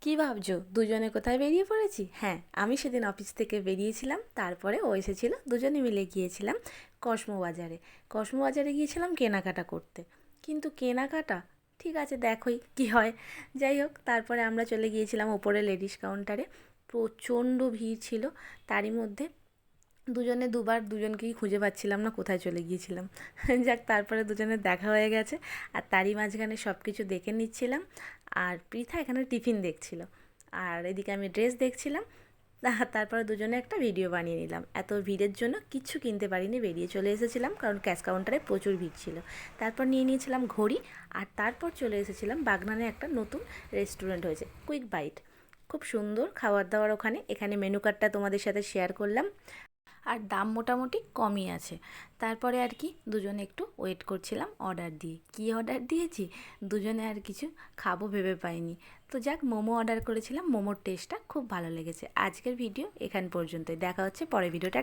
কী ভাবছো দুজনে কোথায় বেরিয়ে পড়েছি? হ্যাঁ, আমি সেদিন অফিস থেকে বেরিয়েছিলাম, তারপরে ও এসেছিল, দুজনে মিলে গিয়েছিলাম কসমো বাজারে। কসমো বাজারে গিয়েছিলাম কেনাকাটা করতে, কিন্তু কেনাকাটা ঠিক আছে, দেখোই কী হয়। যাই হোক, তারপরে আমরা চলে গিয়েছিলাম ওপরে লেডিস কাউন্টারে। প্রচণ্ড ভিড় ছিল, তারই মধ্যে দুজনে দুবার দুজনকেই খুঁজে পাচ্ছিলাম না কোথায় চলে গিয়েছিলাম। যাক, তারপরে দুজনের দেখা হয়ে গেছে, আর তারই মাঝখানে সব কিছু দেখে নিচ্ছিলাম। আর পৃথা এখানে টিফিন দেখছিল, আর এদিকে আমি ড্রেস দেখছিলাম। তারপরে দুজনে একটা ভিডিও বানিয়ে নিলাম। এত ভিড়ের জন্য কিচ্ছু কিনতে পারিনি, বেরিয়ে চলে এসেছিলাম, কারণ ক্যাশ কাউন্টারে প্রচুর ভিড় ছিল। তারপর নিয়ে নিয়েছিলাম ঘড়ি, আর তারপর চলে এসেছিলাম বাগনানে একটা নতুন রেস্টুরেন্ট হয়েছে, কুইক বাইট। খুব সুন্দর খাবার দাবার ওখানে। এখানে মেনু কার্ডটা তোমাদের সাথে শেয়ার করলাম, আর দাম মোটামুটি কমই আছে। তারপরে আর কি দুজনে একটু ওয়েট করছিলাম অর্ডার দিয়ে। কী অর্ডার দিয়েছি, দুজনে আর কিছু খাবো ভেবে পাইনি। তো যাক, মোমো অর্ডার করেছিলাম, মোমোর টেস্টটা খুব ভালো লেগেছে। আজকের ভিডিও এখান পর্যন্তই, দেখা হচ্ছে পরের ভিডিওটা।